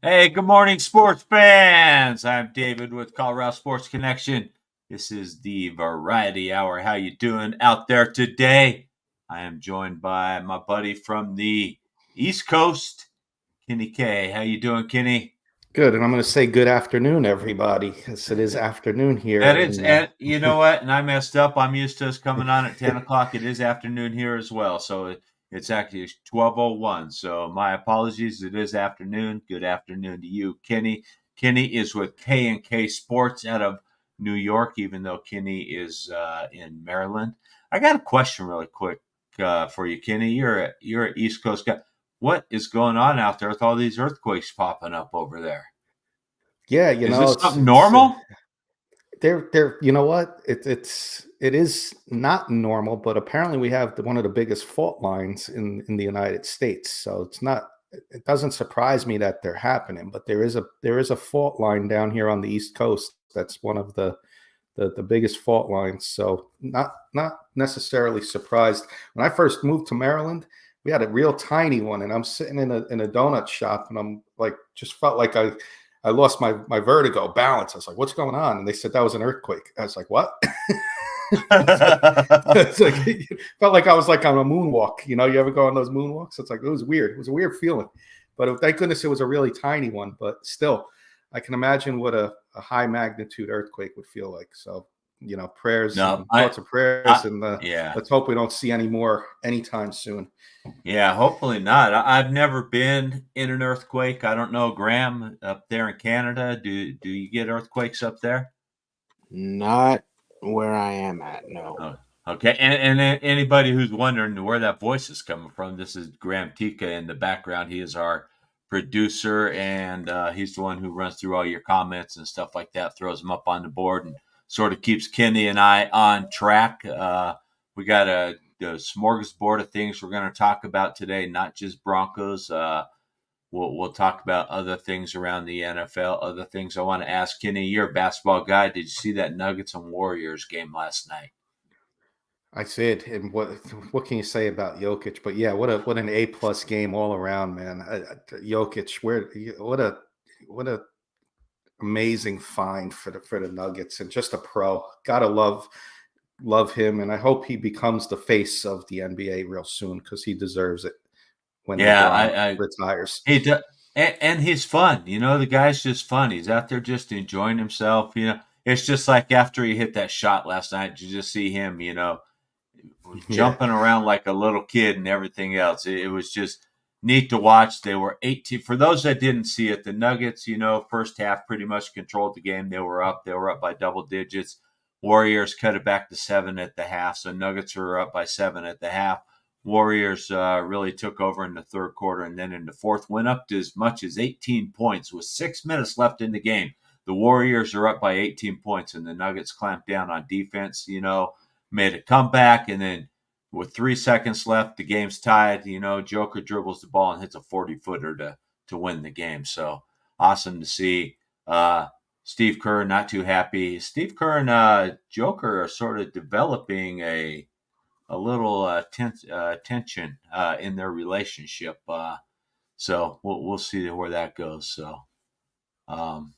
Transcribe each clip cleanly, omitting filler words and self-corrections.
Hey, good morning, sports fans. I'm David with Colorado Sports Connection. This is the Variety Hour. How you doing out there today? I am joined by my buddy from the East Coast, Kenny K. How you doing, Kenny? Good, and I'm going to say good afternoon, everybody, because it is afternoon here That is, in. and you know what? And I messed up. I'm used to us coming on at 10 o'clock. It is afternoon here as well. So it's actually 12:01. So my apologies. It is afternoon. Good afternoon to you, Kenny. Kenny is with K&K Sports out of New York, even though Kenny is in Maryland. I got a question really quick for you, Kenny. You're an East Coast guy. What is going on out there with all these earthquakes popping up over there? Yeah, Is this it's something it's normal? they're you know what it is not normal, but apparently we have one of the biggest fault lines in the United States. So it doesn't surprise me that they're happening, but there is a fault line down here on the East Coast. That's one of the biggest fault lines. So not necessarily surprised. When I first moved to Maryland, we had a real tiny one, and I'm sitting in a donut shop, and I'm like, just felt like I lost my vertigo balance. I was like, what's going on? And they said that was an earthquake. I was like, what? It's like felt like I was like on a moonwalk. You ever go on those moonwalks? It's like it was weird. It was a weird feeling, but thank goodness it was a really tiny one. But still, I can imagine what a high magnitude earthquake would feel like. So prayers No, and thoughts of prayers, I and yeah, let's hope we don't see any more anytime soon. yeah. Hopefully not. I've never been in an earthquake. I don't know, Graham, up there in Canada. Do you get earthquakes up there? Not where I am at, no. Oh, okay. And anybody who's wondering where that voice is coming from, this is Graham Tika in the background. He is our producer, and he's the one who runs through all your comments and stuff like that, throws them up on the board, and sort of keeps Kenny and I on track. We got a smorgasbord of things we're going to talk about today, not just Broncos. We'll talk about other things around the NFL, other things I want to ask Kenny. You're a basketball guy. Did you see that Nuggets and Warriors game last night? I see it, and what can you say about Jokic? But yeah, what an A+ game all around, man. Jokic, what a amazing find for the Nuggets, and just a pro. Gotta love him, and I hope he becomes the face of the NBA real soon because he deserves it when Yeah, LeBron retires. he does, and he's fun. The guy's just fun. He's out there just enjoying himself. It's just like after he hit that shot last night, you just see him, Yeah, jumping around like a little kid and everything else. It was just neat to watch. They were 18. For those that didn't see it, the Nuggets, first half pretty much controlled the game. They were up. They were up by double digits. Warriors cut it back to 7 at the half. So Nuggets were up by 7 at the half. Warriors really took over in the third quarter, and then in the fourth went up to as much as 18 points with 6 minutes left in the game. The Warriors are up by 18 points, and the Nuggets clamped down on defense. Made a comeback, and then with 3 seconds left, the game's tied. Joker dribbles the ball and hits a 40-footer to win the game. So awesome to see. Steve Kerr not too happy. Steve Kerr and Joker are sort of developing a little tension in their relationship. So we'll see where that goes. So um,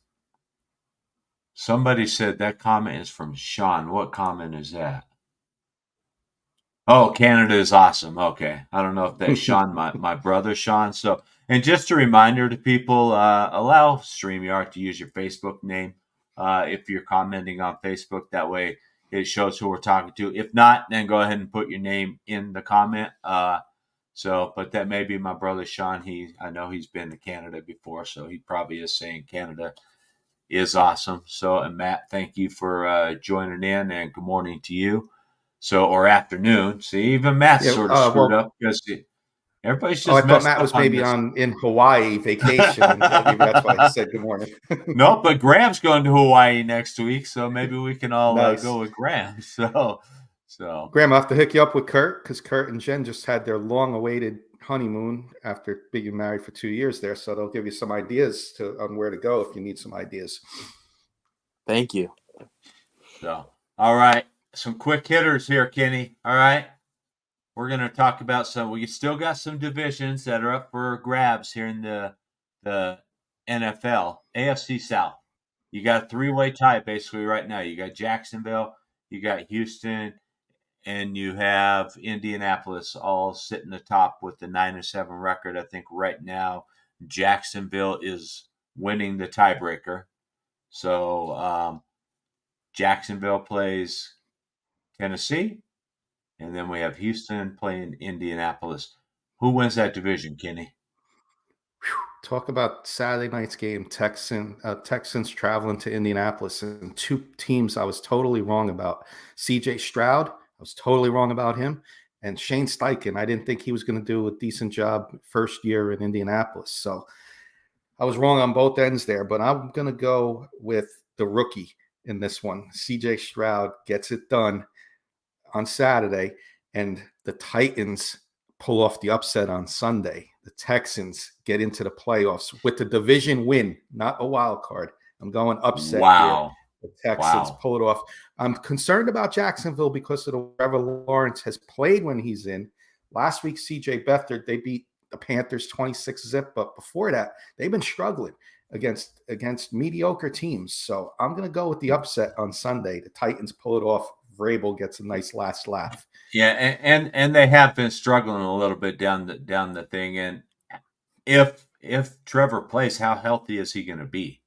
somebody said that comment is from Sean. What comment is that? Oh, Canada is awesome. Okay. I don't know if that's Sean, my brother Sean. So, and just a reminder to people, allow StreamYard to use your Facebook name if you're commenting on Facebook. That way it shows who we're talking to. If not, then go ahead and put your name in the comment. But that may be my brother Sean. I know he's been to Canada before, so he probably is saying Canada is awesome. So, and Matt, thank you for joining in, and good morning to you. So, or afternoon. See, even Matt yeah. sort of screwed Well, up because everybody's oh, I just thought messed Matt up was on maybe this. in Hawaii vacation, and maybe that's why he said good morning. No, but Graham's going to Hawaii next week, so maybe we can all Nice. go with Graham. So Graham, I'll have to hook you up with Kurt because Kurt and Jen just had their long-awaited honeymoon after being married for 2 years there. So they'll give you some ideas on where to go if you need some ideas. Thank you. All right, some quick hitters here, Kenny. All right, we're going to talk about some. We still got some divisions that are up for grabs here in the NFL, AFC South. You got a three-way tie basically right now. You got Jacksonville, you got Houston, and you have Indianapolis all sitting atop with the 9-7 record. I think right now Jacksonville is winning the tiebreaker. So Jacksonville plays Tennessee, and then we have Houston playing Indianapolis. Who wins that division, Kenny? Talk about Saturday night's game. Texans traveling to Indianapolis, and two teams I was totally wrong about. C.J. Stroud, I was totally wrong about him, and Shane Steichen. I didn't think he was going to do a decent job first year in Indianapolis. So I was wrong on both ends there, but I'm going to go with the rookie in this one. C.J. Stroud gets it done on Saturday, and the Titans pull off the upset on Sunday. The Texans get into the playoffs with the division win, not a wild card. I'm going upset Wow. here. The Texans pull it off. I'm concerned about Jacksonville because of the Trevor Lawrence has played when he's in. Last week, CJ Beathard, they beat the Panthers 26-zip, but before that, they've been struggling against mediocre teams. So I'm going to go with the upset on Sunday. The Titans pull it off. Vrabel gets a nice last laugh. Yeah, and they have been struggling a little bit down the thing. And if Trevor plays, how healthy is he going to be?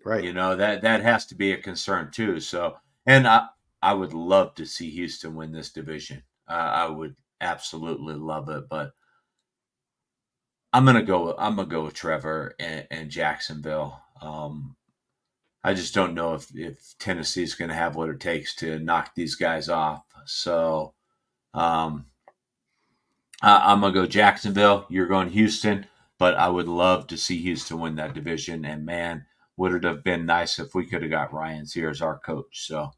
Right. You know, that has to be a concern too. So, and I would love to see Houston win this division. I would absolutely love it, but I'm gonna go with Trevor and Jacksonville. I just don't know if Tennessee's going to have what it takes to knock these guys off. So I'm going to go Jacksonville. You're going Houston, but I would love to see Houston win that division. And, man, would it have been nice if we could have got Ryan Sears as our coach. So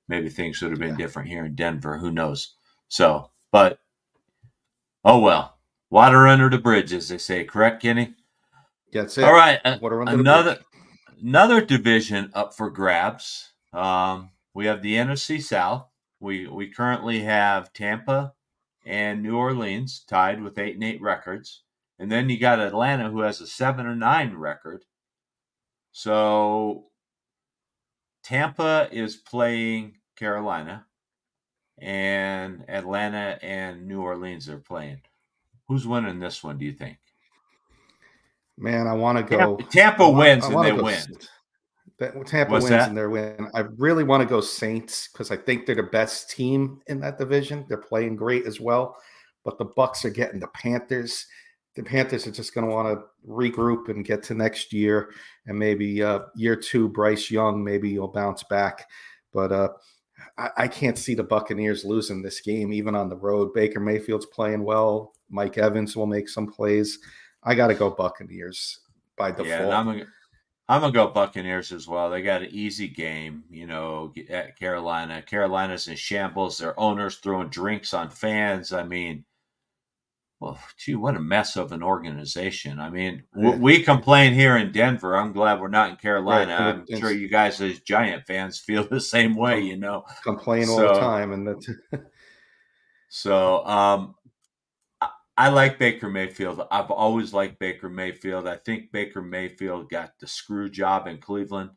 maybe things would have been different here in Denver. Who knows? So, but, oh, well. Water under the bridge, as they say. Correct, Kenny? That's it. All right. Water under the bridge. Another division up for grabs. We have the NFC South. We currently have Tampa and New Orleans tied with 8-8 records, and then you got Atlanta who has a 7-9 record. So Tampa is playing Carolina, and Atlanta and New Orleans are playing. Who's winning this one? Do you think? Man, I want to go. Tampa wins and they win. Tampa wins and they win. I really want to go Saints because I think they're the best team in that division. They're playing great as well, but the Bucs are getting the Panthers. The Panthers are just going to want to regroup and get to next year, and maybe year two, Bryce Young, maybe he'll bounce back. But I can't see the Buccaneers losing this game, even on the road. Baker Mayfield's playing well. Mike Evans will make some plays. I got to go Buccaneers by default. Yeah, I'm going to go Buccaneers as well. They got an easy game, at Carolina. Carolina's in shambles. Their owners throwing drinks on fans. I mean, well, gee, what a mess of an organization. I mean, we complain here in Denver. I'm glad we're not in Carolina. Right. I'm sure you guys as Giant fans feel the same way, Complain all the time. And that's So I like Baker Mayfield. I've always liked Baker Mayfield. I think Baker Mayfield got the screw job in Cleveland.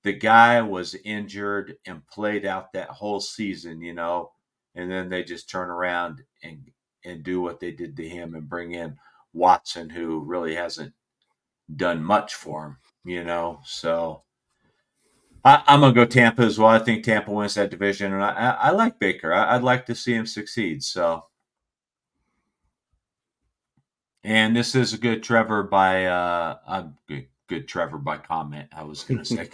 The guy was injured and played out that whole season, and then they just turn around and do what they did to him and bring in Watson, who really hasn't done much for him, So I'm going to go Tampa as well. I think Tampa wins that division, and I like Baker. I'd like to see him succeed, so. And this is a good Trevor by good Trevor by comment. I was going to say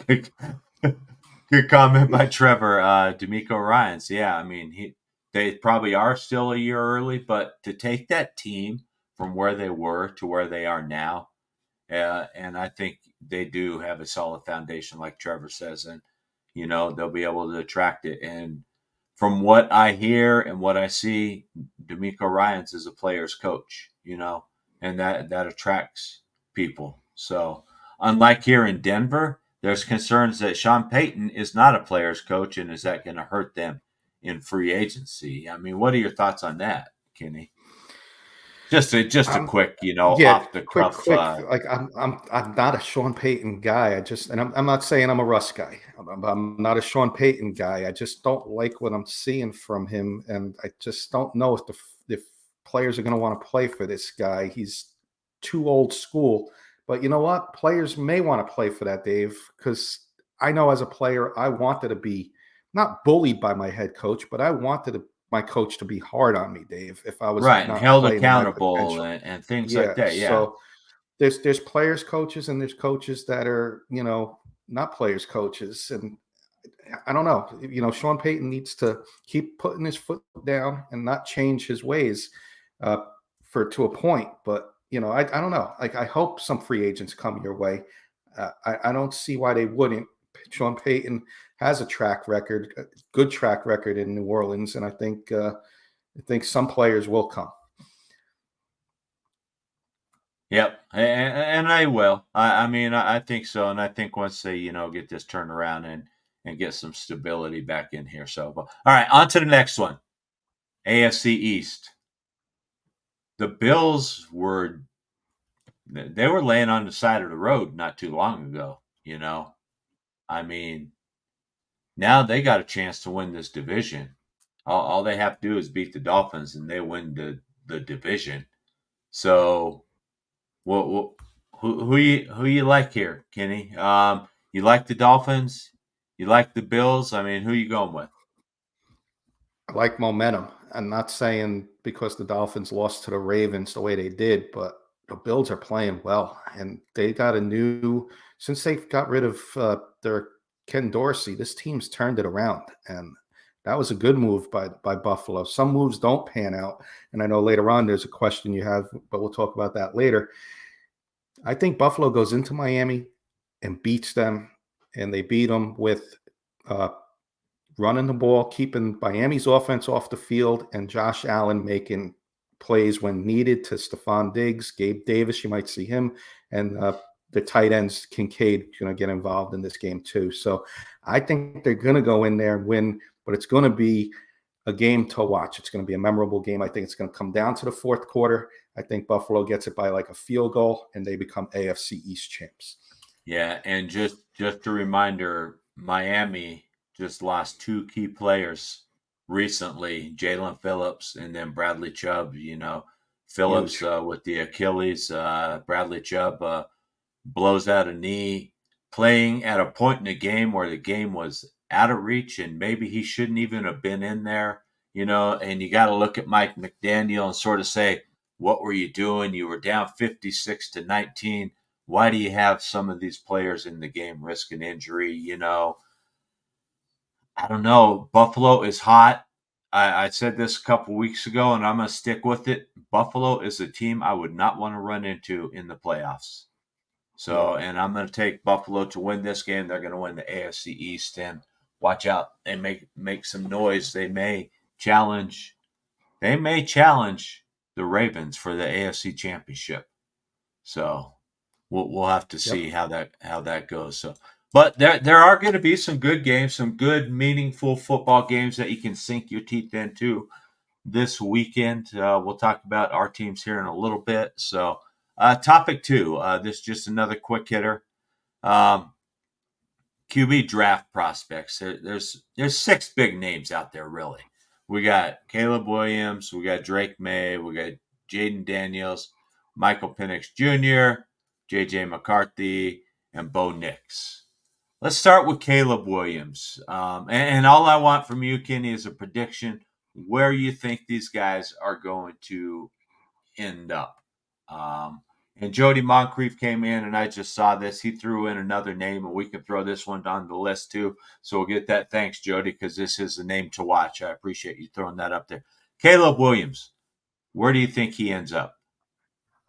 good comment by Trevor. D'Amico Ryans. Yeah, I mean they probably are still a year early, but to take that team from where they were to where they are now, and I think they do have a solid foundation, like Trevor says, and they'll be able to attract it. And from what I hear and what I see, D'Amico Ryans is a player's coach, and that attracts people. So unlike here in Denver, there's concerns that Sean Payton is not a player's coach, and is that going to hurt them in free agency? I mean, what are your thoughts on that, Kenny? Just a I'm quick, yeah, off the cuff. quick. Like I'm not a Sean Payton guy. I'm not saying I'm a Russ guy. I'm not a Sean Payton guy. I just don't like what I'm seeing from him, and I just don't know if players are going to want to play for this guy. He's too old school. But you know what? Players may want to play for that, Dave, because I know as a player, I wanted to be not bullied by my head coach, but I wanted my coach to be hard on me, Dave, if I was Right, and not held playing to my accountable potential. and things like Yeah, that. Yeah. so there's players coaches and there's coaches that are, not players coaches. And I don't know, Sean Payton needs to keep putting his foot down and not change his ways uh, for to a point. But I don't know. Like, I hope some free agents come your way. I don't see why they wouldn't. Sean Payton has a good track record in New Orleans, and I think some players will come. Yep, and I will. I mean, I think so, and I think once they, get this turned around and get some stability back in here. So, all right, on to the next one. AFC East. The Bills were laying on the side of the road not too long ago. I mean, now they got a chance to win this division. All they have to do is beat the Dolphins, and they win the division. So, what who you like here, Kenny? You like the Dolphins? You like the Bills? I mean, who you going with? I like momentum. I'm not saying because the Dolphins lost to the Ravens the way they did, but the Bills are playing well, and they got since they got rid of their Ken Dorsey, this team's turned it around, and that was a good move by Buffalo. Some moves don't pan out, and I know later on there's a question you have, but we'll talk about that later. I think Buffalo goes into Miami and beats them, and they beat them with uh, running the ball, keeping Miami's offense off the field, and Josh Allen making plays when needed to Stephon Diggs, Gabe Davis. You might see him, and the tight ends Kincaid going to get involved in this game too. So I think they're going to go in there and win, but it's going to be a game to watch. It's going to be a memorable game. I think it's going to come down to the fourth quarter. I think Buffalo gets it by like a field goal, and they become AFC East champs. Yeah, and just a reminder, Miami just lost two key players recently, Jalen Phillips and then Bradley Chubb. Phillips with the Achilles, Bradley Chubb blows out a knee, playing at a point in the game where the game was out of reach and maybe he shouldn't even have been in there, and you got to look at Mike McDaniel and sort of say, what were you doing? You were down 56-19. Why do you have some of these players in the game risking injury? I don't know. Buffalo is hot. I said this a couple weeks ago, and I'm going to stick with it. Buffalo is a team I would not want to run into in the playoffs. So, and I'm going to take Buffalo to win this game. They're going to win the AFC East, and watch out. They make some noise. They may challenge the Ravens for the AFC Championship. So, we'll have to see how that goes. So, but there are going to be some good games, some good meaningful football games that you can sink your teeth into this weekend. We'll talk about our teams here in a little bit. So, topic 2, this is just another quick hitter. QB draft prospects. There's 6 big names out there, really. We got Caleb Williams, we got Drake May, we got Jaden Daniels, Michael Penix Jr., J.J. McCarthy, and Bo Nix. Let's start with Caleb Williams. And all I want from you, Kenny, is a prediction where you think these guys are going to end up. And Jody Moncrief came in, and I just saw this. He threw in another name, and we can throw this one on the list too. So we'll get that. Thanks, Jody, because this is a name to watch. I appreciate you throwing that up there. Caleb Williams, where do you think he ends up?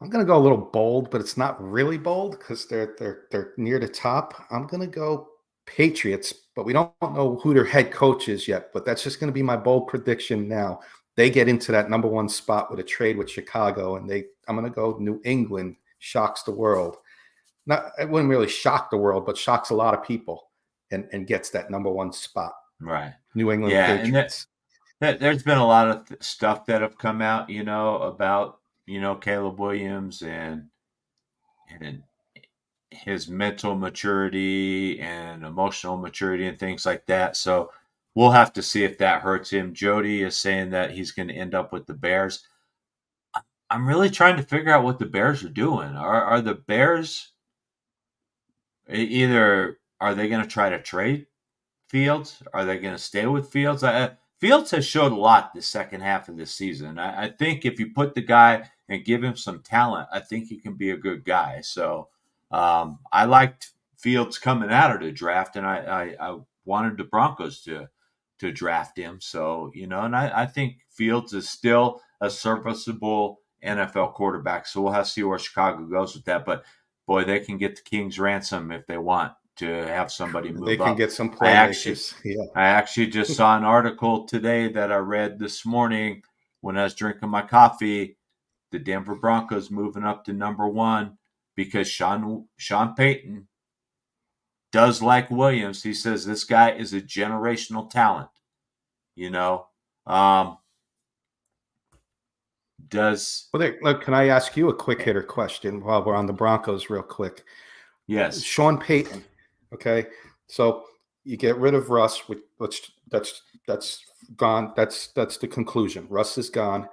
I'm going to go a little bold, but it's not really bold because they're near the top. I'm going to go Patriots, but we don't know who their head coach is yet. But that's just going to be my bold prediction now. They get into that number 1 spot with a trade with Chicago, and I'm going to go New England shocks the world. It wouldn't really shock the world, but shocks a lot of people and gets that number 1 spot. Right. New England Yeah, Patriots. and there's been a lot of stuff that have come out, about Caleb Williams and his mental maturity and emotional maturity and things like that. So we'll have to see if that hurts him. Jody is saying that he's going to end up with the Bears. I'm really trying to figure out what the Bears are doing. Are the Bears either are they going to try to trade Fields? Are they going to stay with Fields? Fields has showed a lot the second half of this season. I think if you put the guy and give him some talent, I think he can be a good guy. So I liked Fields coming out of the draft, and I wanted the Broncos to draft him. So, and I think Fields is still a serviceable NFL quarterback. So we'll have to see where Chicago goes with that. But boy, they can get the King's ransom if they want to have somebody move up. They can get some playmakers. I actually just saw an article today that I read this morning when I was drinking my coffee. The Denver Broncos moving up to number 1 because Sean Payton does like Williams. He says this guy is a generational talent. Look, can I ask you a quick hitter question while we're on the Broncos real quick? Yes. Sean Payton. Okay. So you get rid of Russ, that's gone. That's the conclusion. Russ is gone.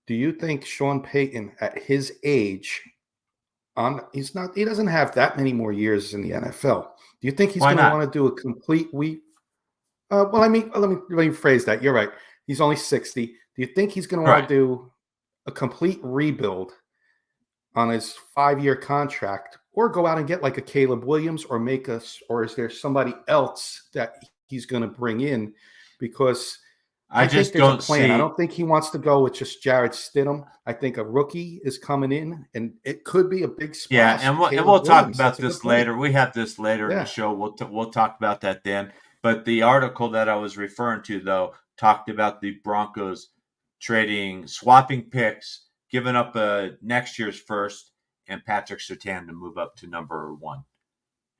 Do you think Sean Payton at his age he doesn't have that many more years in the NFL. Do you think he's going to want to do a complete let me phrase that. You're right. He's only 60. Do you think he's going to want to do a complete rebuild on his 5-year contract, or go out and get like a Caleb Williams, or is there somebody else that he's going to bring in? Because I think there's a plan. I don't think he wants to go with just Jarrett Stidham. I think a rookie is coming in, and it could be a big splash. Yeah, and we'll talk about this later. We have this later in the show. We'll talk about that then. But the article that I was referring to, though, talked about the Broncos swapping picks, giving up next year's first, and Patrick Surtain to move up to number 1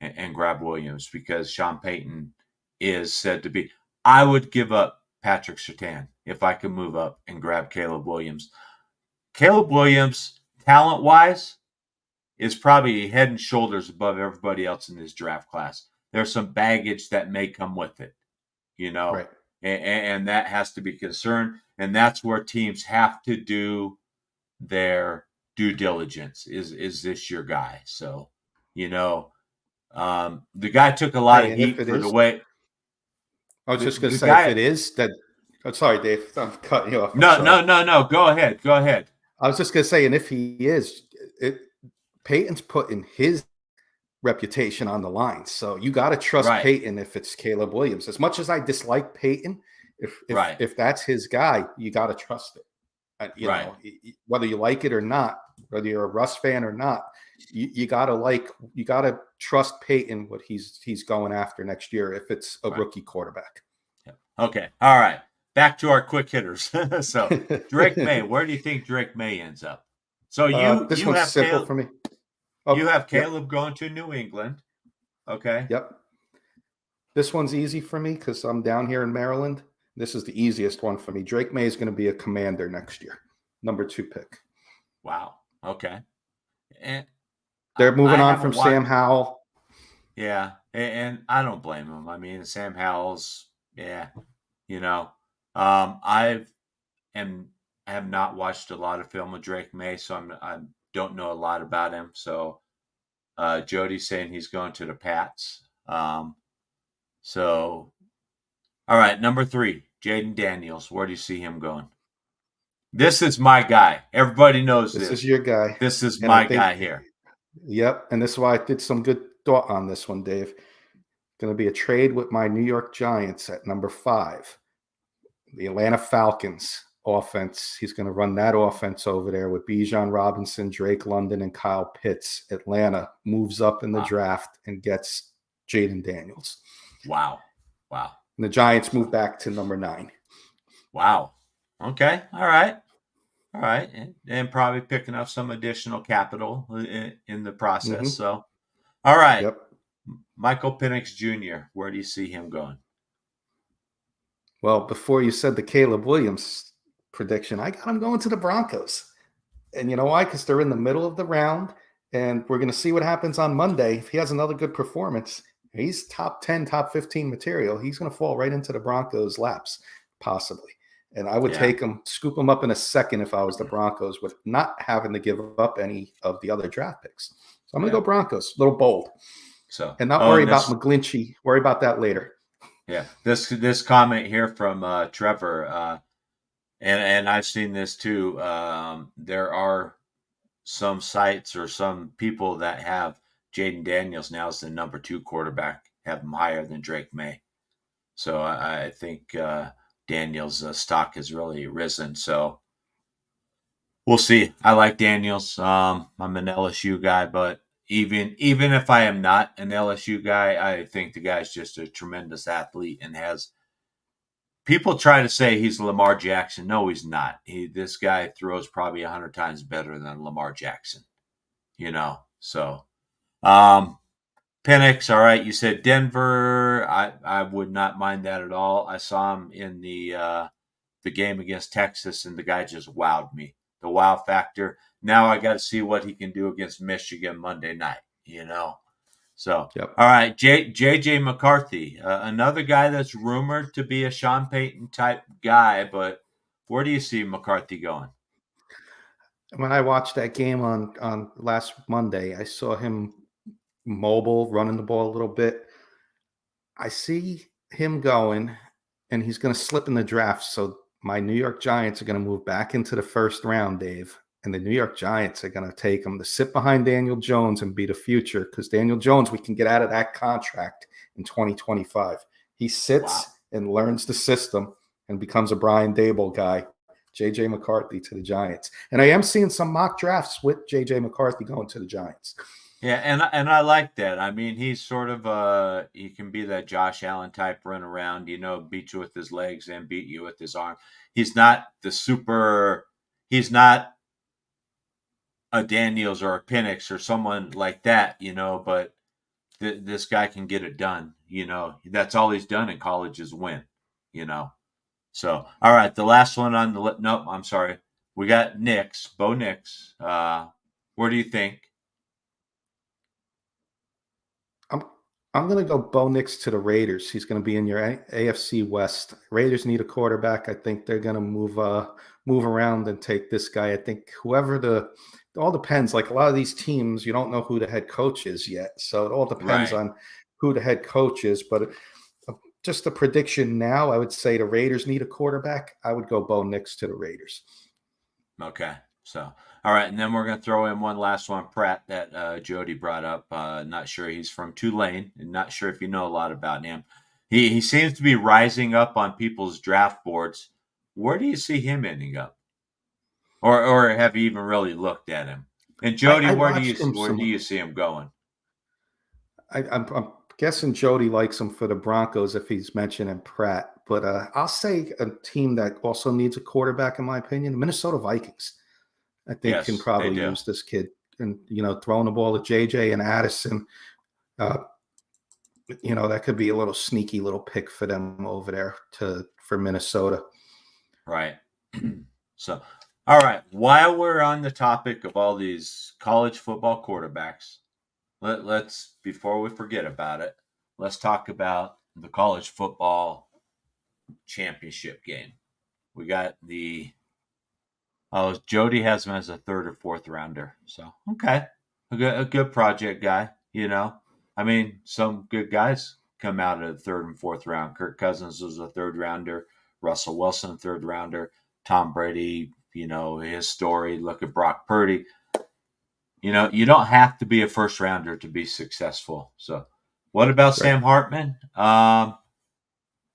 and grab Williams, because Sean Payton is said to be. I would give up Patrick Surtain if I could move up and grab Caleb Williams. Caleb Williams, talent-wise, is probably head and shoulders above everybody else in this draft class. There's some baggage that may come with it, Right. And that has to be concerned. And that's where teams have to do their due diligence. Is this your guy? So, the guy took a lot of heat for the way. I was just going to say, if it is that. Oh, sorry, Dave. I'm cutting you off. No. Go ahead. I was just going to say, and if he is, Peyton's putting his reputation on the line. So you got to trust Peyton if it's Caleb Williams. As much as I dislike Peyton, if that's his guy, you got to trust it. You know, whether you like it or not, whether you're a Russ fan or not, you gotta trust Peyton what he's going after next year if it's a rookie quarterback. Okay. All right. Back to our quick hitters. So Drake May, where do you think Drake May ends up? So this one's simple for me. You have Caleb going to New England. Okay. Yep. This one's easy for me because I'm down here in Maryland. This is the easiest one for me. Drake May is going to be a Commander next year. Number 2 pick. Wow. Okay. And they're moving on from Sam Howell. Yeah. And I don't blame him. I mean, Sam Howell's, I have not watched a lot of film with Drake May, so I don't know a lot about him. So Jody's saying he's going to the Pats. All right, number 3, Jaden Daniels. Where do you see him going? This is my guy. Everybody knows this. This is your guy. This is my guy here. Yep, and this is why I did some good thought on this one, Dave. Going to be a trade with my New York Giants at number 5. The Atlanta Falcons offense. He's going to run that offense over there with Bijan Robinson, Drake London, and Kyle Pitts. Atlanta moves up in the draft and gets Jaden Daniels. Wow. And the Giants move back to number 9. Wow. Okay. All right. And probably picking up some additional capital in the process. Mm-hmm. So, all right. Yep. Michael Penix Jr., where do you see him going? Well, before you said the Caleb Williams prediction, I got him going to the Broncos. And you know why? Because they're in the middle of the round, and we're going to see what happens on Monday. If he has another good performance, he's top 10, top 15 material. He's going to fall right into the Broncos' laps, possibly. And I would take him, scoop him up in a second if I was the Broncos, with not having to give up any of the other draft picks. So I'm going to go Broncos, a little bold. So, and not worry about McGlinchey. Worry about that later. Yeah, this comment here from Trevor, and I've seen this too. There are some sites or some people that have Jaden Daniels now as the number 2 quarterback, have him higher than Drake May. So I think Daniels' stock has really risen. So we'll see. I like Daniels. I'm an LSU guy, but even if I am not an LSU guy, I think the guy's just a tremendous athlete and has. People try to say he's Lamar Jackson. No, he's not. This guy throws probably 100 times better than Lamar Jackson. So Penix, all right. You said Denver. I would not mind that at all. I saw him in the game against Texas, and the guy just wowed me. The wow factor. Now I got to see what he can do against Michigan Monday night. So, Yep. All right, J.J. McCarthy, another guy that's rumored to be a Sean Payton type guy, but where do you see McCarthy going? When I watched that game on last Monday, I saw him mobile, running the ball a little bit. I see him going, and he's going to slip in the draft. So my New York Giants are going to move back into the first round, Dave. And the New York Giants are going to take him to sit behind Daniel Jones and be the future, because Daniel Jones, we can get out of that contract in 2025. He sits and learns the system and becomes a Brian Daboll guy. J.J. McCarthy to the Giants. And I am seeing some mock drafts with J.J. McCarthy going to the Giants. Yeah, and I like that. I mean, he's sort of he can be that Josh Allen type, run around, beat you with his legs and beat you with his arm. He's not he's not a Daniels or a Penix or someone like that, but this guy can get it done. That's all he's done in college is win, So, all right, the last one on the nope, I'm sorry. We got Bo Nix. Where do you think? I'm going to go Bo Nix to the Raiders. He's going to be in your AFC West. Raiders need a quarterback. I think they're going to move around and take this guy. I think all depends. Like a lot of these teams, you don't know who the head coach is yet. So it all depends on who the head coach is. But just a prediction now, I would say the Raiders need a quarterback. I would go Bo Nix to the Raiders. Okay. So, all right. And then we're going to throw in one last one, Pratt, that Jody brought up. Not sure. He's from Tulane, and not sure if you know a lot about him. He seems to be rising up on people's draft boards. Where do you see him ending up? Or have you even really looked at him? And Jody, where do you see him going? I'm guessing Jody likes him for the Broncos if he's mentioning Pratt. But I'll say a team that also needs a quarterback, in my opinion, Minnesota Vikings. I think can probably use this kid, and throwing the ball to JJ and Addison. That could be a little sneaky little pick for them over there for Minnesota. Right. So, all right. While we're on the topic of all these college football quarterbacks, let's before we forget about it, let's talk about the college football championship game. We got Jody has him as a 3rd or 4th rounder. So, okay. A good project guy, I mean, some good guys come out of the 3rd and 4th round. Kirk Cousins was a 3rd rounder. Russell Wilson, 3rd rounder. Tom Brady, his story. Look at Brock Purdy. You don't have to be a 1st rounder to be successful. So, what about Sam Hartman?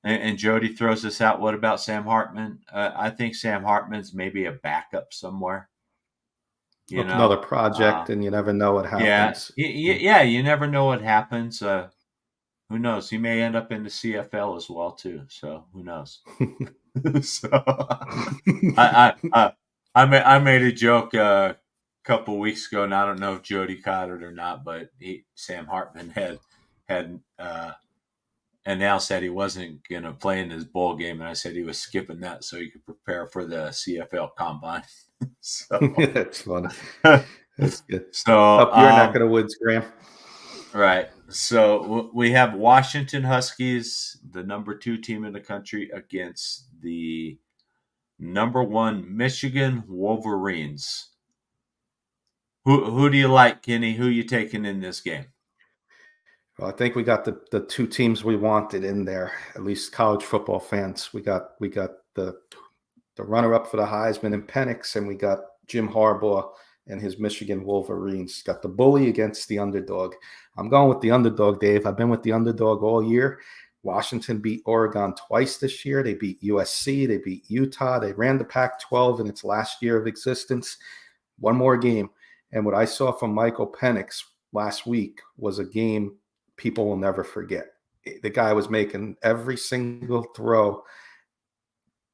And Jody throws this out. What about Sam Hartman? I think Sam Hartman's maybe a backup somewhere. Another project, and you never know what happens. Yeah, you never know what happens. Who knows? He may end up in the CFL as well too. So who knows? So I made a joke a couple weeks ago, and I don't know if Jody caught it or not, but Sam Hartman had announced that he wasn't going to play in his bowl game, and I said he was skipping that so he could prepare for the CFL combine. So, That's funny. That's good. so Up your neck of the woods, Graham. right. So we have Washington Huskies, the number 2 team in the country, against the number 1 Michigan Wolverines. Who do you like, Kenny? Who you taking in this game? Well, I think we got the two teams we wanted in there. At least college football fans. We got the runner up for the Heisman in Penix, and we got Jim Harbaugh and his Michigan Wolverines. Got the bully against the underdog. I'm going with the underdog, Dave. I've been with the underdog all year. Washington beat Oregon twice this year. They beat USC. They beat Utah. They ran the Pac-12 in its last year of existence. One more game. And what I saw from Michael Penix last week was a game people will never forget. The guy was making every single throw,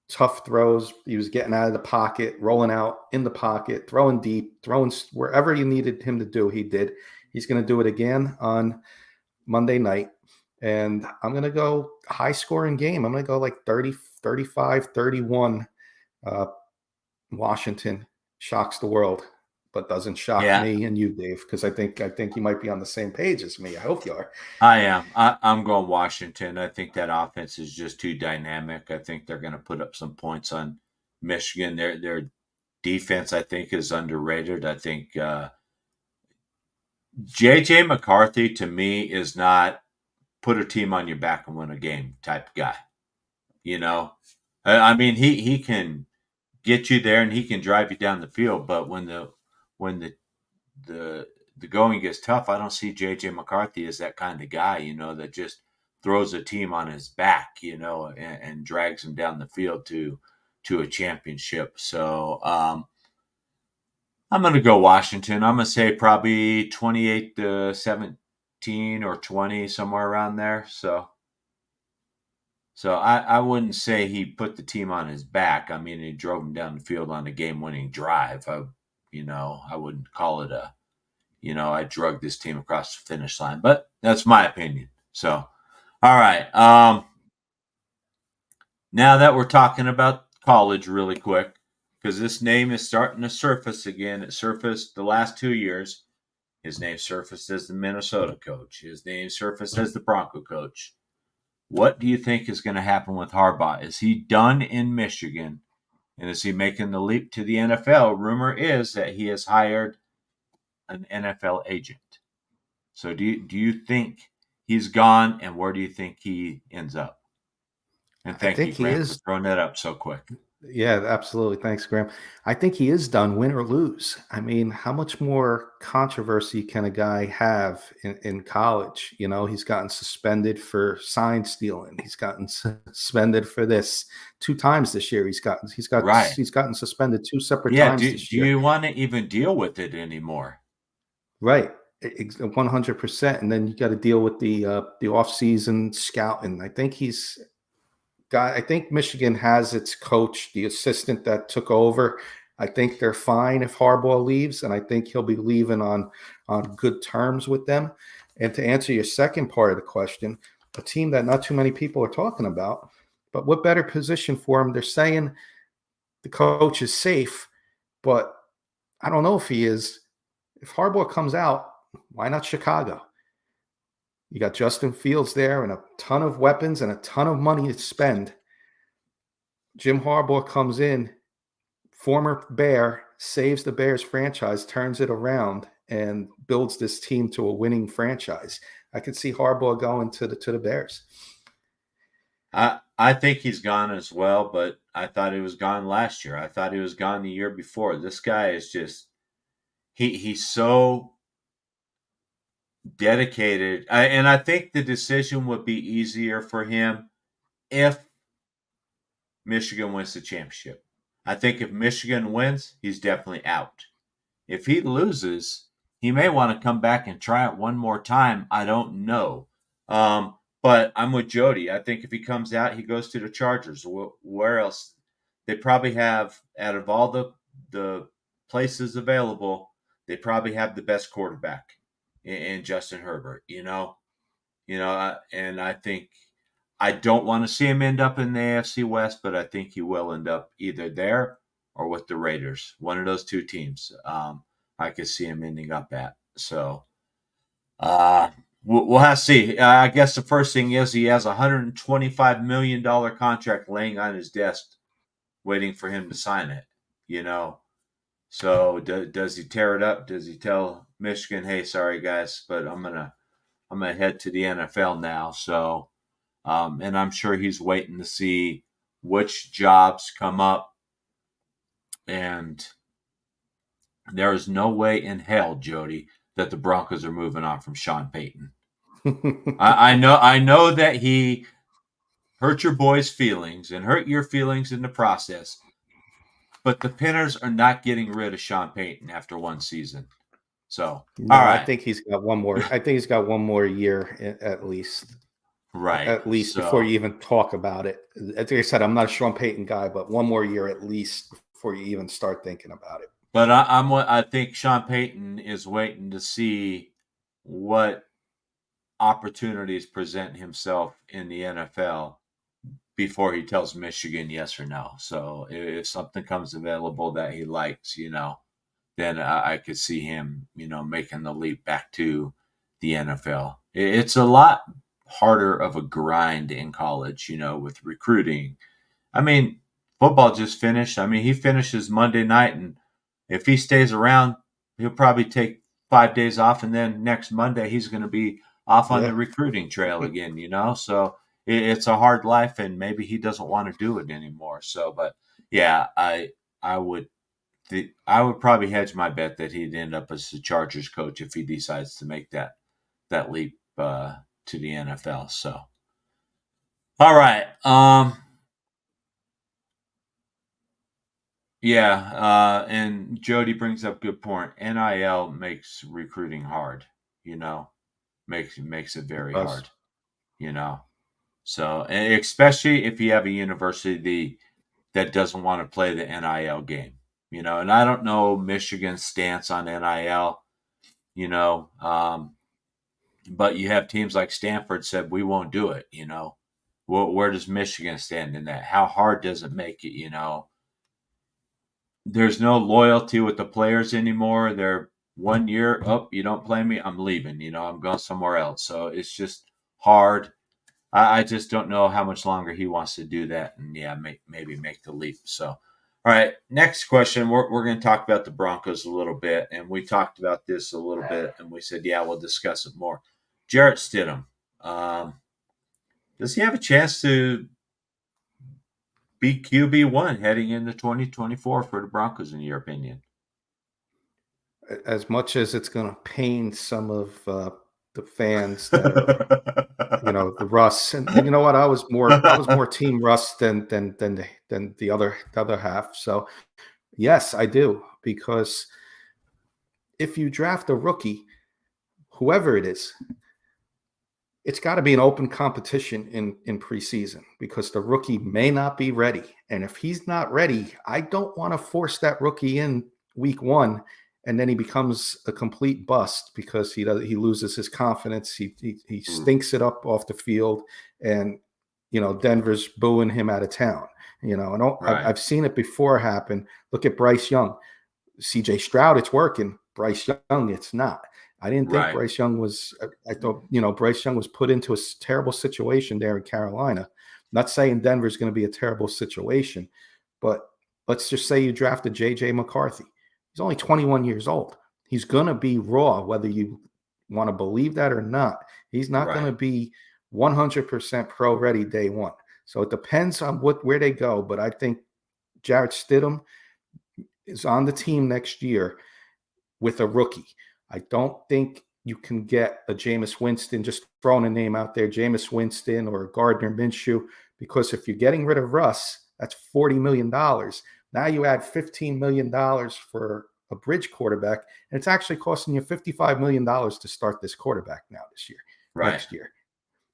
tough throws. He was getting out of the pocket, rolling out in the pocket, throwing deep, throwing wherever you needed him to do, he did. He's going to do it again on Monday night. And I'm going to go high scoring game. I'm going to go like 30, 35, 31. Washington shocks the world, but doesn't shock me and you, Dave, because I think you might be on the same page as me. I hope you are. I am. I'm going Washington. I think that offense is just too dynamic. I think they're going to put up some points on Michigan. Their defense, I think, is underrated. I think J.J. McCarthy, to me, is not put a team on your back and win a game type guy. You know, I mean, he can get you there and he can drive you down the field, but when the going gets tough, I don't see J.J. McCarthy as that kind of guy, that just throws a team on his back, and drags them down the field to a championship. So I'm going to go Washington. I'm going to say probably 28-17 or 20, somewhere around there. So I wouldn't say he put the team on his back. I mean, he drove them down the field on a game-winning drive. I wouldn't call it I drugged this team across the finish line, but that's my opinion. So, all right. Now that we're talking about college really quick, because this name is starting to surface again. It surfaced the last 2 years. His name surfaced as the Minnesota coach. His name surfaced as the Bronco coach. What do you think is going to happen with Harbaugh? Is he done in Michigan? And is he making the leap to the NFL? Rumor is that he has hired an NFL agent. So do you think he's gone, and where do you think he ends up? And thank you, Graham, for throwing that up so quick. Yeah, absolutely. Thanks, Graham. I think he is done, win or lose. I mean, how much more controversy can a guy have in college? He's gotten suspended for sign stealing. He's gotten suspended for this 2 times this year. He's gotten suspended 2 separate times this year. Do you want to even deal with it anymore? Right. 100%. And then you got to deal with the off-season scouting. I think Michigan has its coach, the assistant that took over. I think they're fine if Harbaugh leaves, and I think he'll be leaving on good terms with them. And to answer your second part of the question, a team that not too many people are talking about, but what better position for him? They're saying the coach is safe, but I don't know if he is. If Harbaugh comes out, why not Chicago? You got Justin Fields there and a ton of weapons and a ton of money to spend. Jim Harbaugh comes in, former Bear, saves the Bears franchise, turns it around, and builds this team to a winning franchise. I could see Harbaugh going to the Bears. I think he's gone as well, but I thought he was gone last year. I thought he was gone the year before. This guy is just he's so dedicated, and I think the decision would be easier for him if Michigan wins the championship. I think if Michigan wins, he's definitely out. If he loses, he may want to come back and try it one more time. I don't know. But I'm with Jody. I think if he comes out, he goes to the Chargers. Where else? They probably have, out of all the places available, they probably have the best quarterback in Justin Herbert, and I think I don't want to see him end up in the AFC West, but I think he will end up either there or with the Raiders. One of those two teams, I could see him ending up at. So we'll have to see. I guess the first thing is he has a $125 million contract laying on his desk, waiting for him to sign it. So does he tear it up? Does he tell Michigan, "Hey, sorry guys, but I'm gonna head to the NFL now"? So, and I'm sure he's waiting to see which jobs come up. And there is no way in hell, Jody, that the Broncos are moving on from Sean Payton. I know that he hurt your boys' feelings and hurt your feelings in the process. But the Pinners are not getting rid of Sean Payton after one season. So, No, all right. I think he's got one more. I think he's got one more year at least. Right. At least before you even talk about it. Like I said, I'm not a Sean Payton guy, but one more year at least before you even start thinking about it. But I think Sean Payton is waiting to see what opportunities present himself in the NFL before he tells Michigan yes or no. So if something comes available that he likes, then I could see him, making the leap back to the NFL. It's a lot harder of a grind in college, with recruiting. I mean, football just finished. I mean, he finishes Monday night, and if he stays around, he'll probably take 5 days off, and then next Monday he's going to be off on the recruiting trail again, So it's a hard life, and maybe he doesn't want to do it anymore. So, but yeah, I would probably hedge my bet that he'd end up as the Chargers coach if he decides to make that leap to the NFL. So, all right, yeah, and Jody brings up a good point. NIL makes recruiting hard, makes it very hard, So, and especially if you have a university that doesn't want to play the NIL game, and I don't know Michigan's stance on NIL, but you have teams like Stanford said, we won't do it, where does Michigan stand in that? How hard does it make it, There's no loyalty with the players anymore. They're 1 year, you don't play me, I'm leaving, I'm going somewhere else. So it's just hard. I just don't know how much longer he wants to do that, and maybe make the leap. So, all right, next question. We're going to talk about the Broncos a little bit, and we talked about this a little bit, and we said, we'll discuss it more. Jarrett Stidham, does he have a chance to be QB1 heading into 2024 for the Broncos, in your opinion? As much as it's going to pain some of the fans that the Russ, and you know what, I was more team Russ than the other half. So yes, I do, because if you draft a rookie, whoever it is, it's got to be an open competition in preseason, because the rookie may not be ready. And if he's not ready, I don't want to force that rookie in week one, and then he becomes a complete bust because he loses his confidence. He stinks it up off the field, and Denver's booing him out of town. I've seen it before happen. Look at Bryce Young, CJ Stroud. It's working. Bryce Young, it's not. I didn't think Bryce Young was. I thought Bryce Young was put into a terrible situation there in Carolina. Not saying Denver's going to be a terrible situation, but let's just say you drafted J.J. McCarthy. He's only 21 years old. He's going to be raw, whether you want to believe that or not. He's not going to be 100% pro ready day one. So it depends on where they go. But I think Jarrett Stidham is on the team next year with a rookie. I don't think you can get a Jameis Winston, just throwing a name out there, Jameis Winston or Gardner Minshew, because if you're getting rid of Russ, that's $40 million. Now you add $15 million for a bridge quarterback, and it's actually costing you $55 million to start this quarterback next year.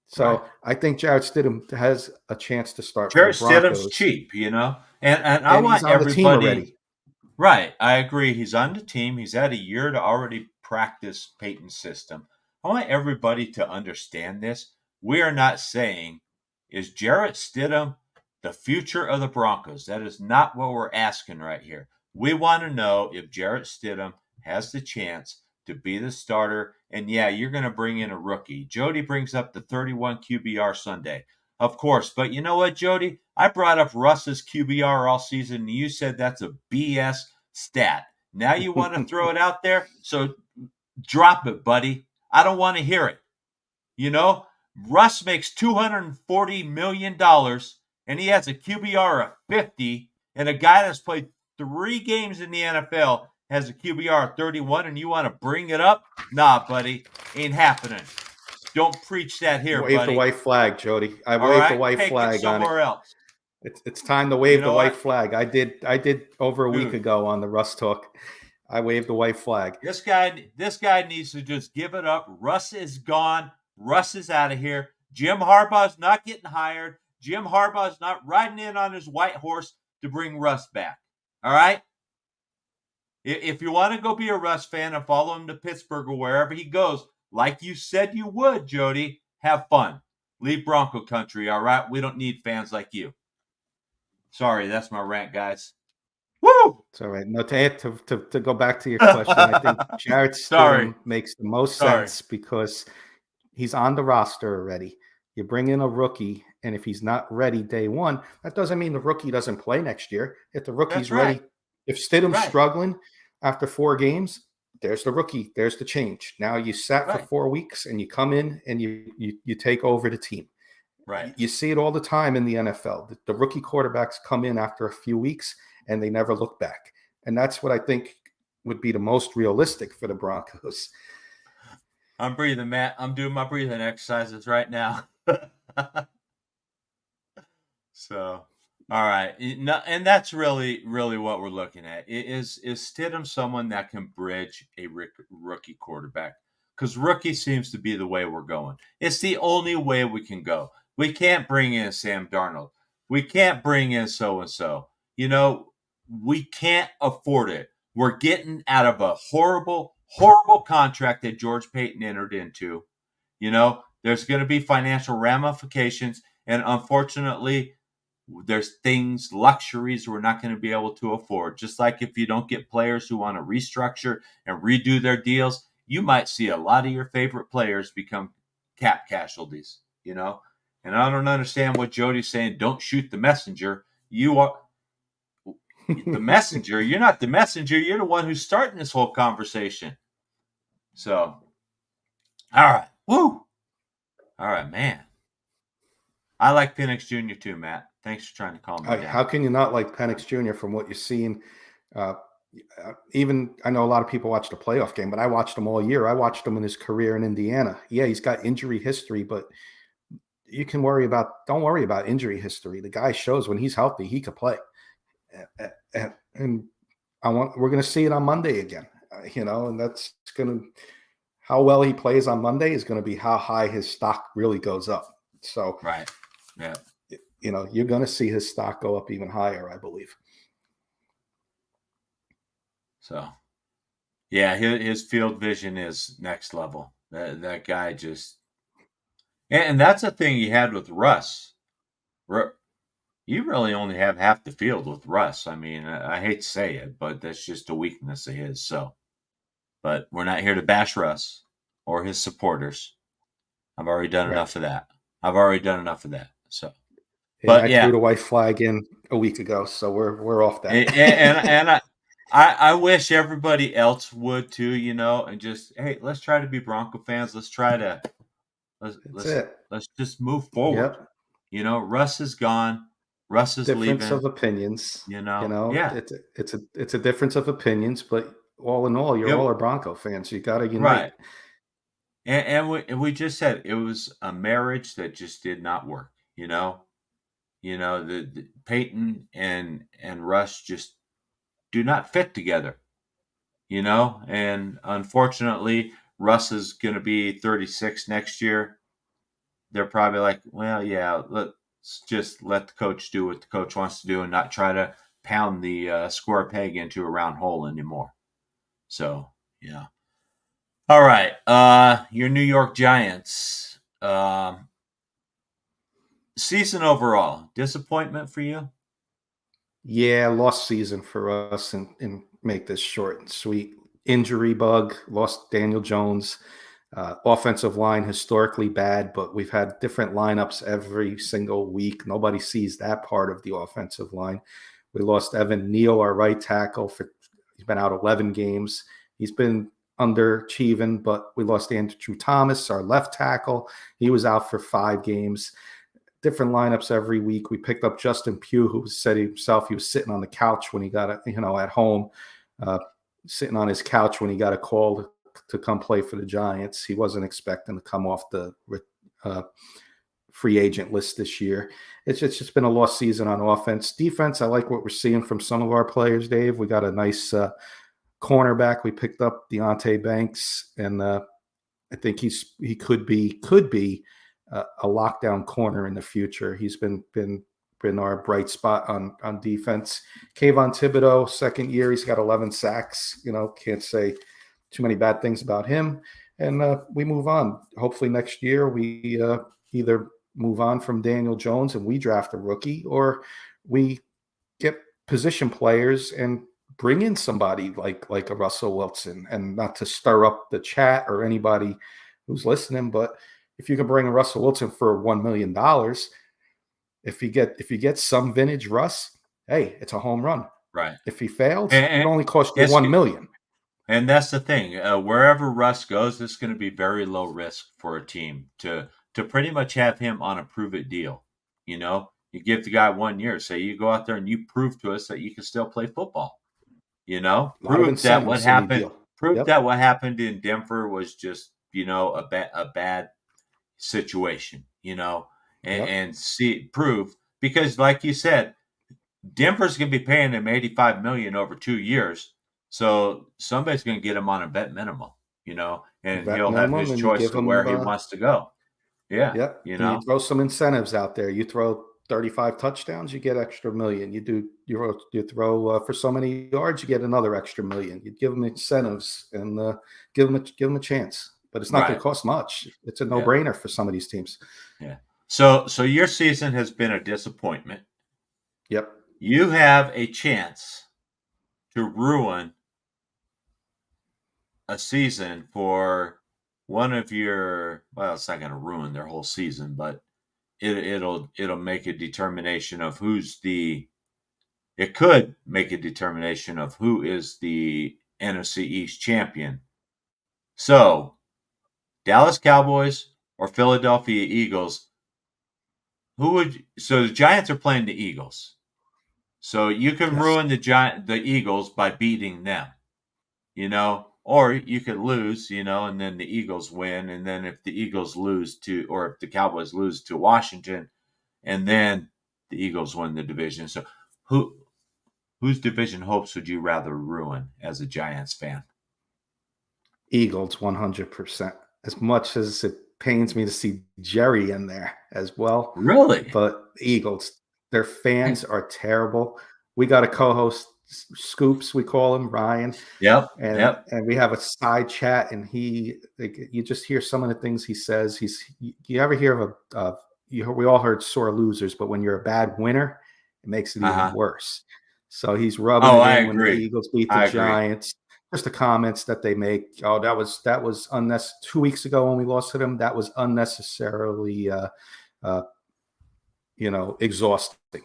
So I think Jarrett Stidham has a chance to start. Jarrett Stidham's cheap, and I want he's on everybody. The team already. Right, I agree. He's on the team. He's had a year to already practice Peyton's system. I want everybody to understand this. We are not saying, is Jarrett Stidham the future of the Broncos. That is not what we're asking right here. We want to know if Jarrett Stidham has the chance to be the starter. And yeah, you're going to bring in a rookie. Jody brings up the 31 QBR Sunday. Of course. But you know what, Jody? I brought up Russ's QBR all season, and you said that's a BS stat. Now you want to throw it out there? So drop it, buddy. I don't want to hear it. You know, Russ makes $240 million, and he has a QBR of 50, and a guy that's played 3 games in the NFL has a QBR of 31, and you want to bring it up? Nah, buddy. Ain't happening. Don't preach that here, Wave buddy. the white flag, Jody. I All waved right? the white Take flag it on it. somewhere else. It's time to wave You know the white what? flag. I did over a week Dude. ago on the Russ talk. I waved the white flag. This guy needs to just give it up. Russ is gone. Russ is out of here. Jim Harbaugh's not getting hired. Jim Harbaugh's not riding in on his white horse to bring Russ back. All right? If you want to go be a Russ fan and follow him to Pittsburgh or wherever he goes, like you said you would, Jody, have fun. Leave Bronco country, all right? We don't need fans like you. Sorry, that's my rant, guys. Woo! It's all right. No, to go back to your question, I think Jarrett Stidham makes the most sense because he's on the roster already. You bring in a rookie, and if he's not ready day one, that doesn't mean the rookie doesn't play next year. If the rookie's ready, if Stidham's struggling after 4 games, there's the rookie. There's the change. Now you sat for 4 weeks, and you come in and you take over the team. Right. You see it all the time in the NFL. The rookie quarterbacks come in after a few weeks, and they never look back. And that's what I think would be the most realistic for the Broncos. I'm breathing, Matt. I'm doing my breathing exercises right now. So, all right. And that's really, really what we're looking at. Is Stidham someone that can bridge a rookie quarterback? Because rookie seems to be the way we're going. It's the only way we can go. We can't bring in Sam Darnold. We can't bring in so-and-so. You know, we can't afford it. We're getting out of a horrible, horrible contract that George Payton entered into. You know, there's going to be financial ramifications. And unfortunately, there's things, luxuries we're not going to be able to afford. Just like if you don't get players who want to restructure and redo their deals, you might see a lot of your favorite players become cap casualties, you know? And I don't understand what Jody's saying. Don't shoot the messenger. You are the messenger. You're not the messenger. You're the one who's starting this whole conversation. So, all right. Woo. All right, man. I like Penix Jr. too, Matt. Thanks for trying to calm me down. How can you not like Penix Jr. from what you're seeing? Even I know a lot of people watch the playoff game, but I watched him all year. I watched him in his career in Indiana. Yeah, he's got injury history, but don't worry about injury history. The guy shows when he's healthy, he could play. And we're going to see it on Monday again, and that's going to, how well he plays on Monday is going to be how high his stock really goes up. So, right. Yeah. You're going to see his stock go up even higher, I believe. So, yeah, his field vision is next level. That guy just, and that's the thing you had with Russ. You really only have half the field with Russ. I mean, I hate to say it, but that's just a weakness of his. So, but we're not here to bash Russ or his supporters. I've already done enough of that. So, but I threw the white flag in a week ago, so we're off that. And I wish everybody else would too, and just, hey, let's try to be Bronco fans. Let's just move forward. Yep. Russ is gone. Russ is leaving. Difference of opinions. Yeah. It's a difference of opinions, but all in all, all are Bronco fans. You got to unite. Right. And we just said it was a marriage that just did not work. The Peyton and Russ just do not fit together. And unfortunately, Russ is going to be 36 next year. They're probably like, well, yeah, let's just let the coach do what the coach wants to do and not try to pound the square peg into a round hole anymore. So, yeah. All right. Your New York Giants. season overall, disappointment for you? Yeah, lost season for us, and make this short and sweet. Injury bug, lost Daniel Jones. Offensive line historically bad, but we've had different lineups every single week. Nobody sees that part of the offensive line. We lost Evan Neal, our right tackle. He's been out 11 games. He's been underachieving, but we lost Andrew Thomas, our left tackle. He was out for 5 games. Different lineups every week. We picked up Justin Pugh, who said himself he was sitting on the couch when he got at home, sitting on his couch when he got a call to come play for the Giants. He wasn't expecting to come off the free agent list this year. It's just been a lost season on offense. Defense, I like what we're seeing from some of our players, Dave. We got a nice cornerback. We picked up Deontay Banks, and I think he could be a lockdown corner in the future. He's been our bright spot on defense. Kayvon Thibodeau, second year, he's got 11 sacks. Can't say too many bad things about him. And we move on. Hopefully next year we either move on from Daniel Jones and we draft a rookie, or we get position players and bring in somebody like a Russell Wilson. And not to stir up the chat or anybody who's listening, but if you can bring a Russell Wilson for $1 million, if you get some vintage Russ, hey, it's a home run. Right. If he fails, it only costs you $1 million. And that's the thing. Wherever Russ goes, it's going to be very low risk for a team to pretty much have him on a prove-it deal. You give the guy 1 year. Say you go out there and you prove to us that you can still play football. Prove that what happened. Prove that what happened in Denver was just a bad situation. And prove, because like you said, Denver's going to be paying him $85 million over 2 years. So somebody's going to get him on a vet minimum, and he'll have his choice of where he wants to go. Yeah. Yep. You throw some incentives out there. You throw 35 touchdowns, you get extra $1 million. You throw for so many yards, you get another extra $1 million. You give them incentives and give them a chance. But it's not going to cost much. It's a no-brainer for some of these teams. Yeah. So your season has been a disappointment. Yep. You have a chance to ruin a season for one of your, well, it's not going to ruin their whole season, but it'll make a determination of it could make a determination of who is the NFC East champion. So Dallas Cowboys or Philadelphia Eagles, so the Giants are playing the Eagles. So you can ruin the Eagles by beating them, or you could lose, and then the Eagles win. And then if the Eagles or if the Cowboys lose to Washington, and then the Eagles win the division. So whose division hopes would you rather ruin as a Giants fan? Eagles, 100%. As much as it pains me to see Jerry in there as well. Really? But Eagles, their fans are terrible. We got a co-host, Scoops, we call him, Ryan. Yep. And we have a side chat, and you just hear some of the things he says. You ever hear of we all heard sore losers, but when you're a bad winner, it makes it even worse. So he's rubbing it in when the Eagles beat the Giants. Just the comments that they make. Oh, that was unnecessary. 2 weeks ago when we lost to them, that was unnecessarily, exhausting.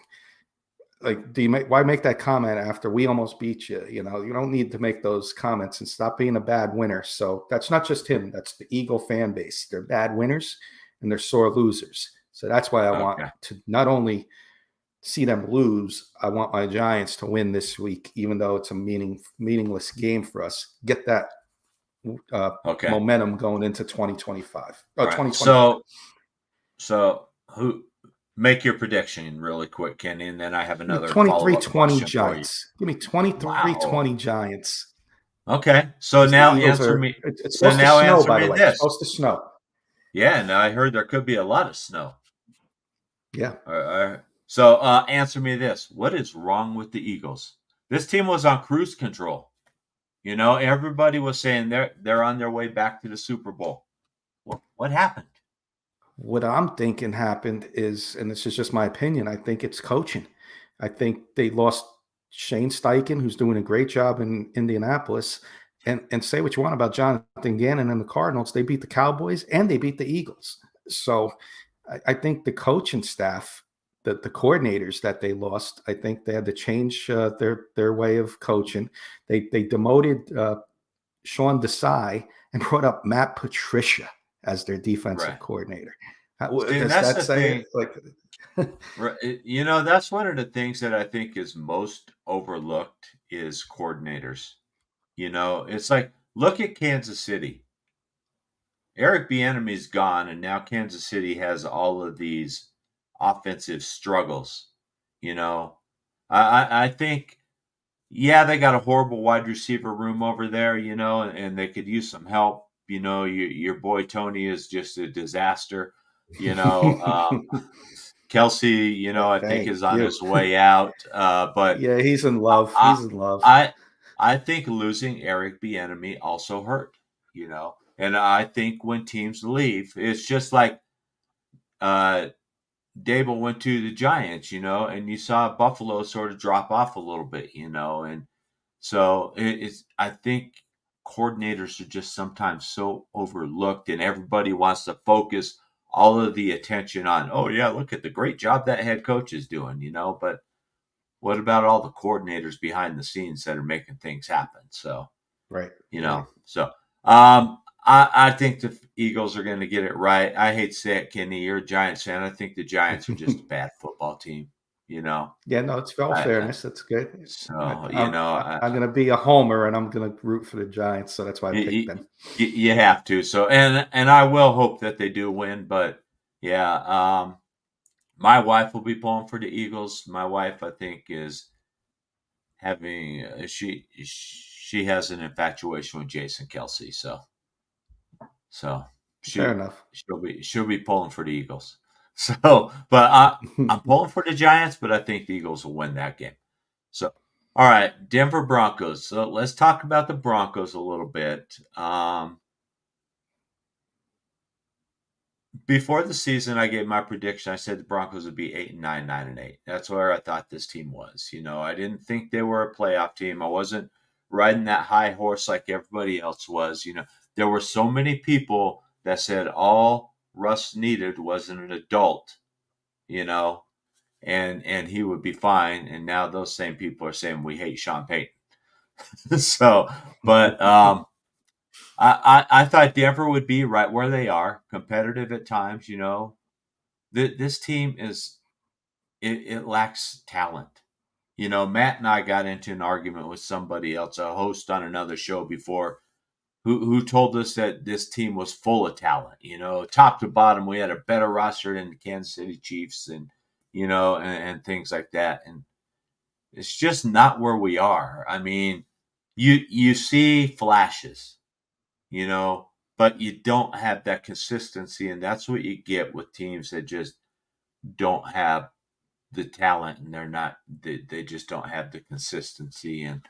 Like, why make that comment after we almost beat you? You don't need to make those comments, and stop being a bad winner. So that's not just him. That's the Eagle fan base. They're bad winners and they're sore losers. So that's why I want to not only see them lose, I want my Giants to win this week, even though it's a meaningless game for us. Get that momentum going into 2025. Right. So who make your prediction really quick, Kenny, and then I have another 23-20 Giants. Give me 23-20 Giants. Okay. So now answer me. It's supposed to snow, by the way. It's supposed to snow. Yeah, and I heard there could be a lot of snow. Yeah. So answer me this. What is wrong with the Eagles? This team was on cruise control. Everybody was saying they're on their way back to the Super Bowl. What happened? What I'm thinking happened is, and this is just my opinion, I think it's coaching. I think they lost Shane Steichen, who's doing a great job in Indianapolis. And say what you want about Jonathan Gannon and the Cardinals, they beat the Cowboys and they beat the Eagles. So I think the coaching staff, the coordinators that they lost, I think they had to change their way of coaching. They demoted Sean Desai and brought up Matt Patricia as their defensive Right. coordinator. See, and Does that's that the say thing. it? Like, Right. You know, that's one of the things that I think is most overlooked is coordinators. You know, it's like, look at Kansas City. Eric Bieniemy's gone, and now Kansas City has all of these offensive struggles. You know, I think, yeah, they got a horrible wide receiver room over there. You know, and they could use some help. You know, your boy Tony is just a disaster. You know, Kelsey, you know, I think thank is on you. his way out. But Yeah, he's in love. I, He's in love. I, I think losing Eric Bieniemy also hurt. You know, and I think when teams leave, it's just like uh, Dable went to the Giants. You know, and you saw Buffalo sort of drop off a little bit. You know, and so it's. I think coordinators are just sometimes so overlooked, and everybody wants to focus all of the attention on, oh yeah, look at the great job that head coach is doing, you know. But what about all the coordinators behind the scenes that are making things happen? So, Right, you right. know, so I think the Eagles are going to get it right. I hate to say it, Kenny, you're a Giants fan. I think the Giants are just a bad football team. You know, Yeah, no, it's all I fairness. That's good. so you know, I'm going to be a homer and I'm going to root for the Giants. So that's why I picked you, them. you have to. So and I will hope that they do win. But yeah, my wife will be pulling for the Eagles. My wife, I think, is having she has an infatuation with Jason Kelsey. So Fair enough. she'll be pulling for the Eagles. So, but I'm pulling for the Giants, but I think the Eagles will win that game. So, all right, Denver Broncos. So let's talk about the Broncos a little bit. Before the season, I gave my prediction. I said the Broncos would be 8-9, 9-8. That's where I thought this team was. You know, I didn't think they were a playoff team. I wasn't riding that high horse like everybody else was. You know, there were so many people that said all Russ needed was an adult, you know, and he would be fine. And now those same people are saying we hate Sean Payton. So, but I thought Denver would be right where they are, competitive at times. You know, this team it lacks talent. You know, Matt and I got into an argument with somebody else, a host on another show before, who told us that this team was full of talent. You know, top to bottom, we had a better roster than the Kansas City Chiefs, and you know, and things like that. And it's just not where we are. I mean, you see flashes, you know, but you don't have that consistency, and that's what you get with teams that just don't have the talent, and they just don't have the consistency. And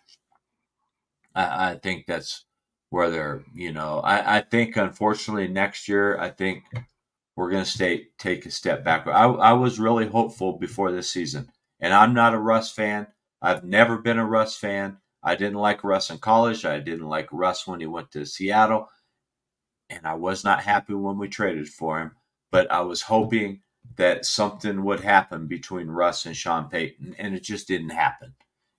I think that's where they're, you know, I think unfortunately next year, I think we're going to take a step back. I was really hopeful before this season, and I'm not a Russ fan. I've never been a Russ fan. I didn't like Russ in college. I didn't like Russ when he went to Seattle, and I was not happy when we traded for him. But I was hoping that something would happen between Russ and Sean Payton, and it just didn't happen.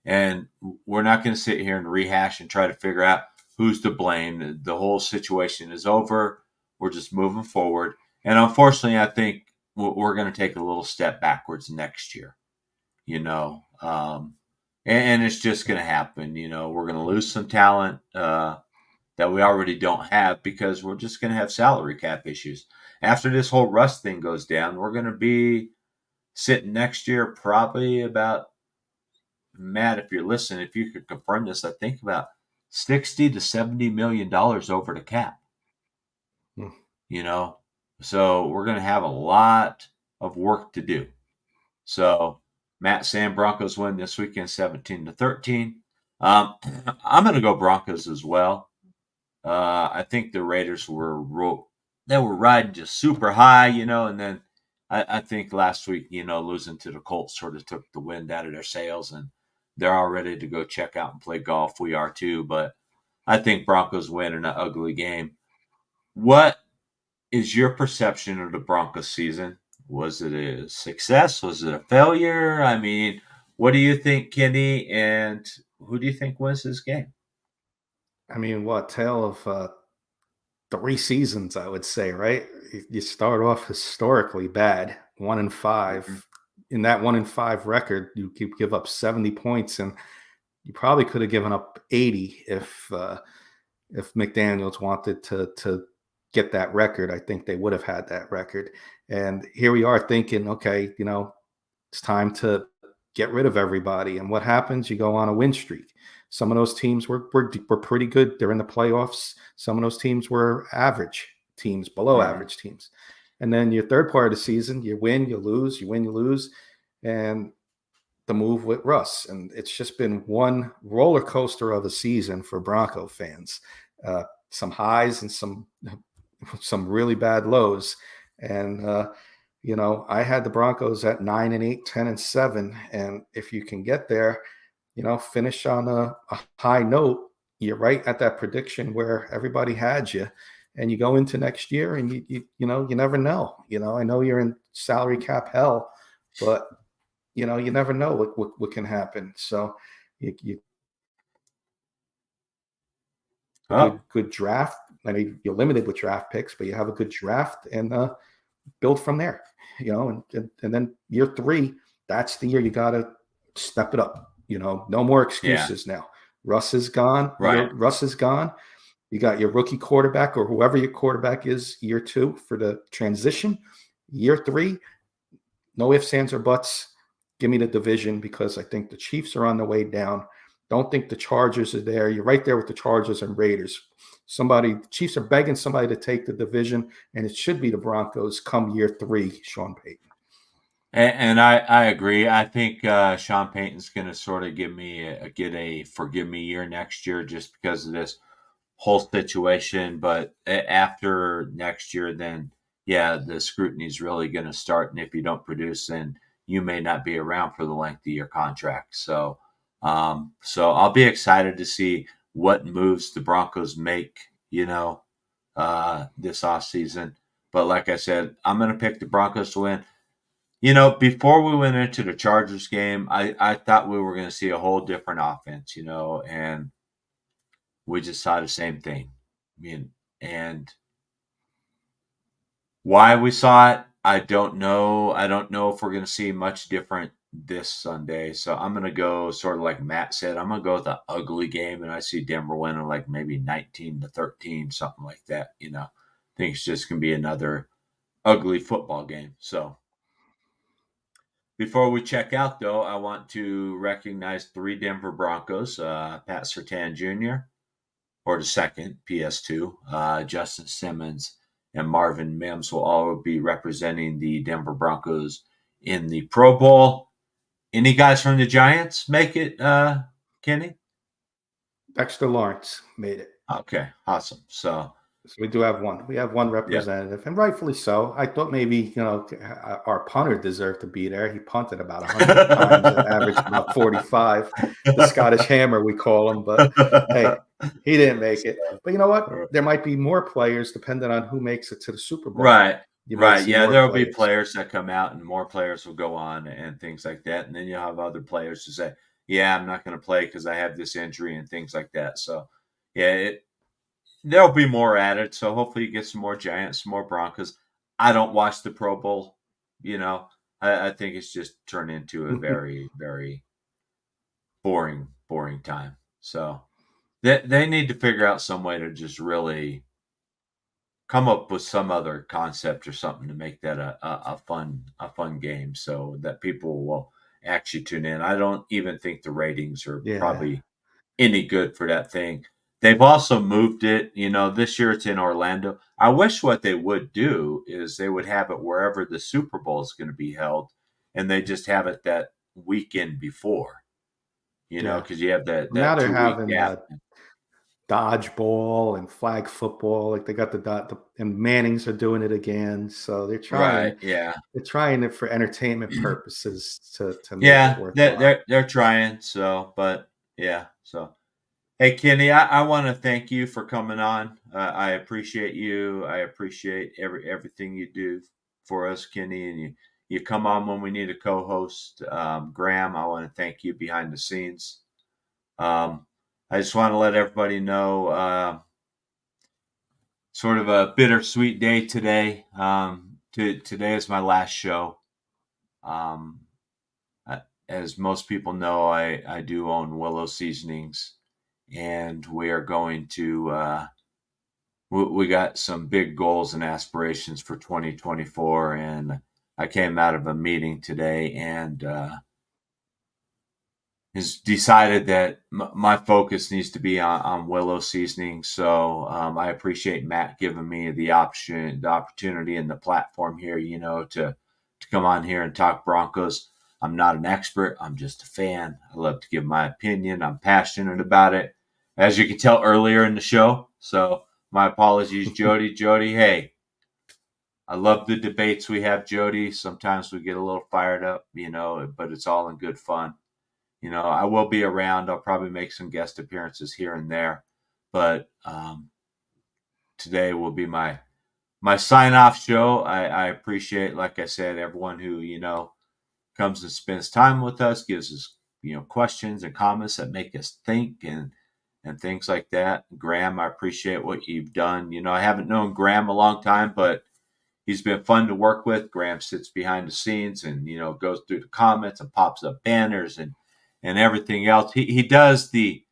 And we're not going to sit here and rehash and try to figure out who's to blame. The whole situation is over. We're just moving forward. And unfortunately, I think we're going to take a little step backwards next year, you know. And it's just going to happen. You know, we're going to lose some talent. That we already don't have because we're just going to have salary cap issues. After this whole Russ thing goes down, we're going to be sitting next year probably about, Matt, if you're listening, if you could confirm this, I think about 60 to 70 million dollars over the cap. Hmm. You know, so we're going to have a lot of work to do. So Matt Sam Broncos win this weekend 17-13. I'm going to go Broncos as well. I think the Raiders were they were riding just super high, and then I think last week, losing to the Colts sort of took the wind out of their sails, and they're all ready to go check out and play golf. We are too, but I think Broncos win in an ugly game. What is your perception of the Broncos season? Was it a success? Was it a failure? I mean, what do you think, Kenny? And who do you think wins this game? I mean, what tale of 3 seasons, I would say, right? You start off historically bad, 1-5. Mm-hmm. In that 1-5 record, you give up 70 points, and you probably could have given up 80 if McDaniels wanted to get that record. I think they would have had that record. And here we are thinking, okay, it's time to get rid of everybody. And what happens? You go on a win streak. Some of those teams were pretty good. They're in the playoffs. Some of those teams were average teams, below average teams. And then your third part of the season, you win, you lose, you win, you lose. And the move with Russ. And it's just been one roller coaster of a season for Bronco fans. Some highs and some really bad lows. And, I had the Broncos at 9-8, 10-7. And if you can get there, finish on a high note, you're right at that prediction where everybody had you. And you go into next year and you never know. I know you're in salary cap hell, but you never know what can happen. So you good draft. I mean, you're limited with draft picks, but you have a good draft and build from there. And then year 3, that's the year you got to step it up. No more excuses now. Russ is gone. Right. Russ is gone. You got your rookie quarterback or whoever your quarterback is year 2 for the transition. Year 3, no ifs, ands, or buts. Give me the division because I think the Chiefs are on the way down. Don't think the Chargers are there. You're right there with the Chargers and Raiders. Chiefs are begging somebody to take the division, and it should be the Broncos come year 3, Sean Payton. And I agree. I think Sean Payton's going to sort of get a forgive me year next year just because of this whole situation. But after next year, then the scrutiny is really going to start. And if you don't produce, then you may not be around for the length of your contract. So I'll be excited to see what moves the Broncos make, this offseason. But like I said, I'm going to pick the Broncos to win. Before we went into the Chargers game, I thought we were going to see a whole different offense, and we just saw the same thing. And why we saw it, I don't know. I don't know if we're going to see much different this Sunday. So I'm going to go sort of like Matt said. I'm going to go with an ugly game, and I see Denver winning like maybe 19-13, something like that. I think it's just going to be another ugly football game. So before we check out, though, I want to recognize 3 Denver Broncos, Pat Surtain Jr., or the second, PS2, Justin Simmons, and Marvin Mims will all be representing the Denver Broncos in the Pro Bowl. Any guys from the Giants make it, Kenny? Dexter Lawrence made it. Okay, awesome. So we do have one. We have one representative, and rightfully so. I thought maybe our punter deserved to be there. He punted about 100 times and averaged about 45. The Scottish Hammer, we call him. But hey, he didn't make it. But you know what? There might be more players depending on who makes it to the Super Bowl. Right. Right. Yeah, there will be players that come out, and more players will go on and things like that. And then you'll have other players who say, "Yeah, I'm not going to play because I have this injury," and things like that. So, there'll be more added. So hopefully you get some more Giants, some more Broncos. I don't watch the Pro Bowl. I think it's just turned into a very, very boring time. So they need to figure out some way to just really come up with some other concept or something to make that a fun game so that people will actually tune in. I don't even think the ratings are probably any good for that thing. They've also moved it, this year it's in Orlando. I wish what they would do is they would have it wherever the Super Bowl is going to be held, and they just have it that weekend before, because you have that now they're 2-week having gap. dodgeball and flag football. Like they got and Mannings are doing it again. So they're Right. trying. Yeah. They're trying it for entertainment purposes to make it Yeah. worthwhile. They're trying. So, but yeah. So, hey, Kenny, I want to thank you for coming on. I appreciate you. I appreciate everything you do for us, Kenny, and you come on when we need a co-host. Graham, I want to thank you behind the scenes. I just want to let everybody know, sort of a bittersweet day today. Today is my last show. Um, as most people know, I do own Willow Seasonings, and we are going to. We got some big goals and aspirations for 2024, and I came out of a meeting today and has decided that my focus needs to be on Willow Seasoning. So I appreciate Matt giving me the opportunity, and the platform here, to come on here and talk Broncos. I'm not an expert. I'm just a fan. I love to give my opinion. I'm passionate about it, as you can tell earlier in the show. So my apologies, Jody. Jody, hey, I love the debates we have, Jody. Sometimes we get a little fired up, but it's all in good fun. I will be around. I'll probably make some guest appearances here and there, but today will be my sign off show. I appreciate, like I said, everyone who comes and spends time with us, gives us questions and comments that make us think and things like that. Graham, I appreciate what you've done. I haven't known Graham a long time, but he's been fun to work with. Graham sits behind the scenes and goes through the comments and pops up banners and everything else. He does the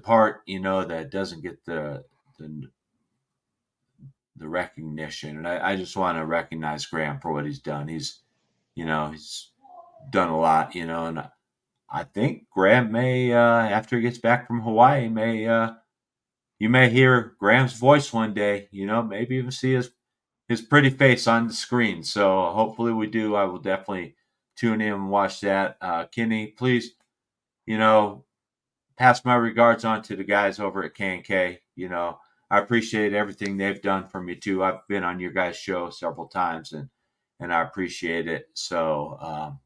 part that doesn't get the recognition, and I just want to recognize Graham for what he's done. He's done a lot, and I think Graham may after he gets back from Hawaii you may hear Graham's voice one day. Maybe even see his pretty face on the screen. So hopefully we do. I will definitely tune in and watch that. Kenny, please, pass my regards on to the guys over at K&K. I appreciate everything they've done for me too. I've been on your guys' show several times and I appreciate it. So,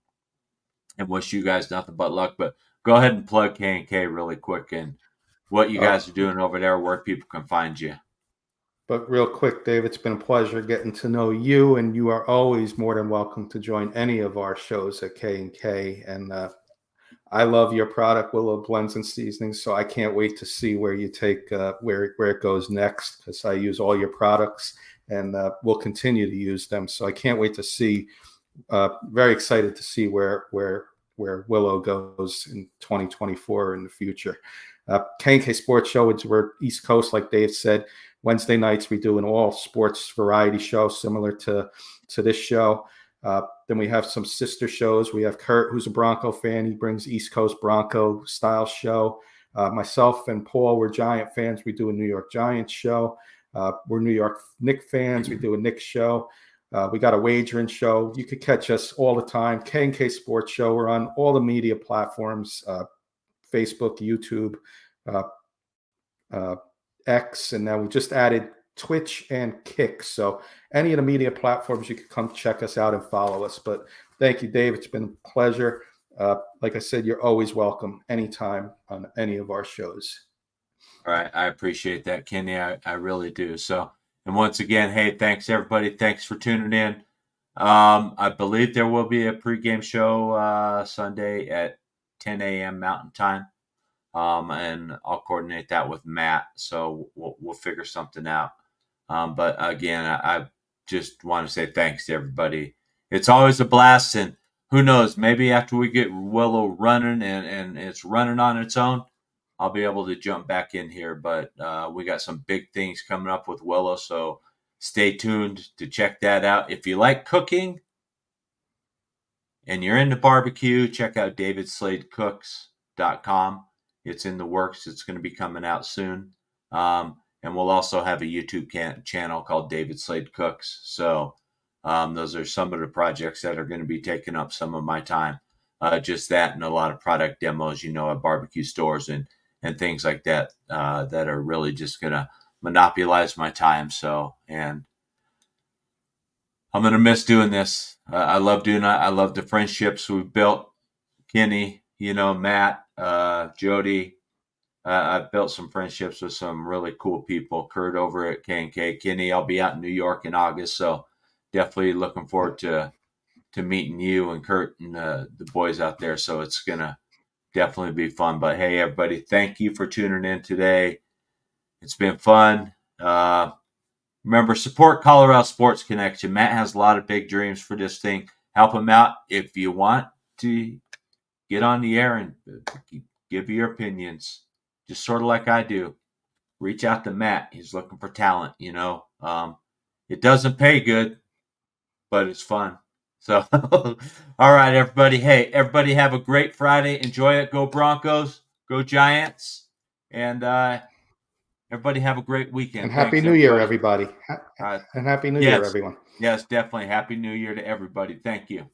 and wish you guys nothing but luck, but go ahead and plug K&K really quick and what you guys are doing over there, where people can find you. But real quick, Dave, it's been a pleasure getting to know you, and you are always more than welcome to join any of our shows at K&K. And I love your product, Willow Blends and Seasonings, so I can't wait to see where you take where it goes next, because I use all your products and we'll continue to use them. So I can't wait to see. Very excited to see where Willow goes in 2024 in the future. K&K Sports Show, we're East Coast, like Dave said. Wednesday nights we do an all sports variety show similar to this show. Then we have some sister shows. We have Kurt, who's a Bronco fan. He brings East Coast Bronco style show. Myself and Paul, we're Giant fans. We do a New York Giants show. We're New York Knicks fans. We do a Knicks show. We got a wagering show. You could catch us all the time. K&K Sports Show. We're on all the media platforms, Facebook, YouTube, X, and now we just added Twitch and Kick. So any of the media platforms, you can come check us out and follow us. But thank you, Dave. It's been a pleasure. Like I said, you're always welcome anytime on any of our shows. All right. I appreciate that, Kenny. I really do. So, and once again, hey, thanks everybody. Thanks for tuning in. I believe there will be a pregame show Sunday at 10 a.m. Mountain Time. And I'll coordinate that with Matt. So we'll figure something out. But again, I just want to say thanks to everybody. It's always a blast. And who knows, maybe after we get Willow running and it's running on its own, I'll be able to jump back in here. But we got some big things coming up with Willow. So stay tuned to check that out. If you like cooking and you're into barbecue, check out davidslade.cooks.com. It's in the works. It's going to be coming out soon. And we'll also have a YouTube channel called David Slade Cooks. So those are some of the projects that are going to be taking up some of my time. Just that and a lot of product demos, at barbecue stores and and things like that that are really just going to monopolize my time. So, and I'm going to miss doing this. I love doing it. I love the friendships we've built. Kenny, Matt, Jody. I've built some friendships with some really cool people. Kurt over at K&K. Kenny, I'll be out in New York in August, so definitely looking forward to meeting you and Kurt and the boys out there. So it's gonna definitely be fun. But hey, everybody, thank you for tuning in today. It's been fun. Remember, support Colorado Sports Connection. Matt has a lot of big dreams for this thing. Help him out if you want to get on the air and give your opinions, just sort of like I do. Reach out to Matt. He's looking for talent, It doesn't pay good, but it's fun. So, all right, everybody. Hey, everybody have a great Friday. Enjoy it. Go Broncos. Go Giants. And everybody have a great weekend. And Happy Thanks, New Year, everybody. And Happy New Year, yes, everyone. yes, definitely. Happy New Year to everybody. Thank you.